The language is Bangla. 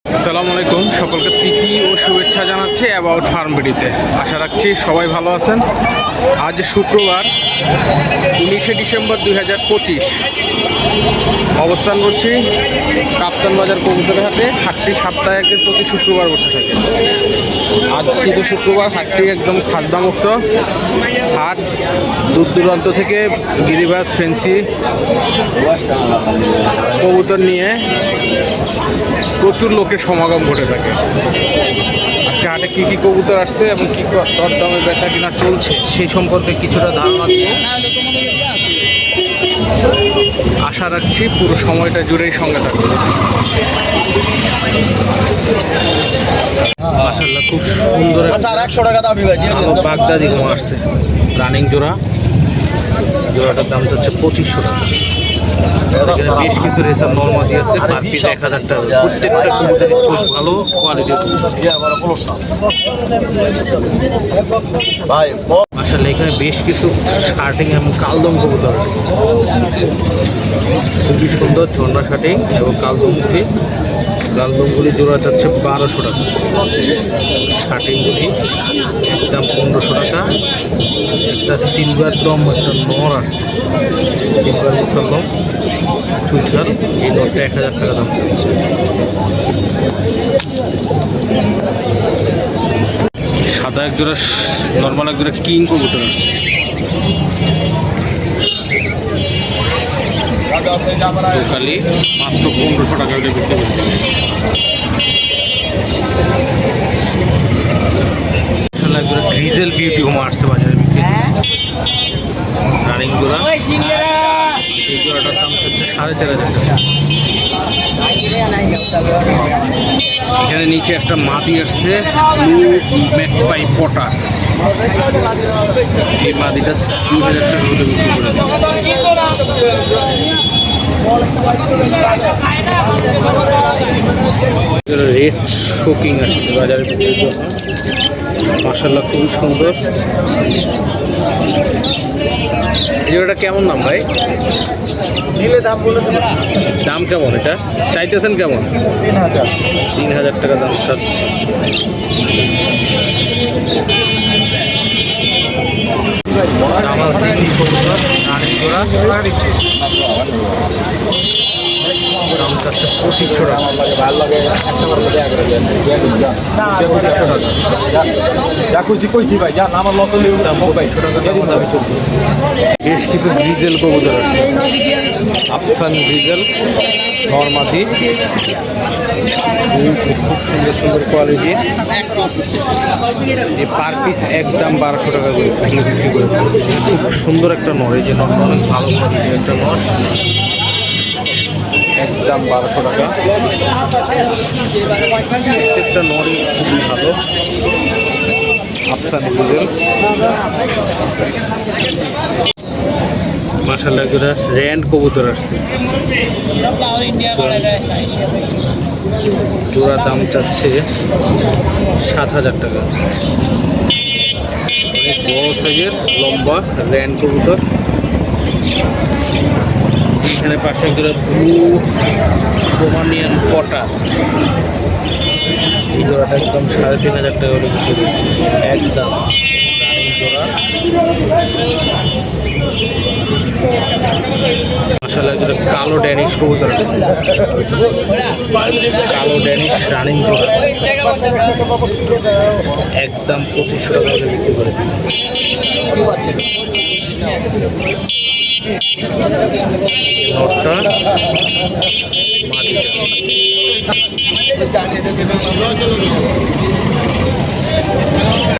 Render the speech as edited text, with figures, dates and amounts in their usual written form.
আসসালামু আলাইকুম, সকলকে প্রীতি ও শুভেচ্ছা জানাচ্ছি অ্যাবাউট ফার্ম ভিডিওতে। আশা রাখছি সবাই ভালো আছেন। আজ শুক্রবার 19শে ডিসেম্বর 2025 অবস্থান করছি কাপ্তান বাজার কবুতরের হাটে। হাটটি সপ্তাহে একদিন প্রতি শুক্রবার বসে থাকে। আজ ছিল শুক্রবার, হাটটি একদম খাদ্যামুক্ত হাট। দূর দূরান্ত থেকে গিরিবাস ফেন্সি কবুতর নিয়ে প্রচুর লোকের সমাগম ঘটে থাকে। আজকে হাটে কী কী কবুতর আসছে এবং কী দরদামে বেচা কিনা চলছে সেই সম্পর্কে কিছুটা ধারণা দিয়ে আশা রাখছি পুরো সময়টা জুড়েই সঙ্গে থাকবে। মাশাআল্লাহ, খুব সুন্দর বাগদাদি ঘুমা আসছে। রানিং জোড়াটার দাম হচ্ছে 2500 টাকা। এখানে বেশ কিছু রেসার নরমাদি আছে, পার পিস 1000 টাকা। প্রত্যেকটা কবুতরের চোখ ভালো কোয়ালিটির। মাশাআল্লাহ, এখানে বেশ কিছু শার্টিং এবং কালদম কবুতর আছে। খুবই সুন্দর ঝর্ণা শার্টিং এবং কালদমগুলি। কালদমগুলি জোড়া যাচ্ছে 1200 টাকা। শার্টিংগুলি একদম 1500 টাকা। একটা সিলভার দম একটা নর আসছে, সিলভার মুসলদম চুইঝাল। এই নটটা 1000 টাকা দাম চলছে। সাদা এক জোড়া নর্মাল এক জোড়া কিং কবুতর আছে। দোকালি মাত্র 1500 টাকা বিক্রি করতে। ডিজেল বিউটি হোম আসছে বাজারে বিক্রি। রানিং জোড়া, এই জোড়াটার দাম হচ্ছে 4500 টাকা। এখানে নিচে একটা মাদি আসছে, ব্লু ম্যাকপাই পটা। এই মাদিটা 2000 টাকা হতে বিক্রি করে। রেড শোকিং আসছে বাজারে বিক্রির জন্য। মাশাআল্লাহ, খুবই সুন্দর। এই জোড়াটা কেমন দাম ভাই? দাম কেমন এটা চাইতেছেন কেমন? 3000 টাকা দাম চাচ্ছে। দাম চাচ্ছে 2500 টাকা। বেশ কিছু গ্রিজেল কবুতর আছে। আফসান গ্রিজেল নরমাদি, খুব সুন্দর সুন্দর কোয়ালিটি। এই পার পিস একদম 1200 টাকা করে বিক্রি করে। খুব সুন্দর একটা নর, এই যে নরটা অনেক ভালো কোয়ালিটির একটা নর, একদম 1200 টাকা। প্রত্যেকটা নরই খুবই ভালো। আফসান গ্রিজেল। মাশাআল্লাহ, করে র্যান্ড কবুতর আসছে। জোড়ার দাম চাচ্ছে 7000 টাকা। অনেক বড় সাইজের লম্বা র্যান্ড কবুতর। এখানে পাশে করে ব্লু পোমানিয়ান পটা। এই জোড়াটা একদম 3500 টাকা করে বিক্রি করছে। একদম রানিং জোড়া। মাশাআল্লাহ, যেটা কালো ড্যানিশ কবুতর আসছে। কালো ড্যানিশ রানিং জোড়া একদম 2500 টাকা করে বিক্রি করে। নটটা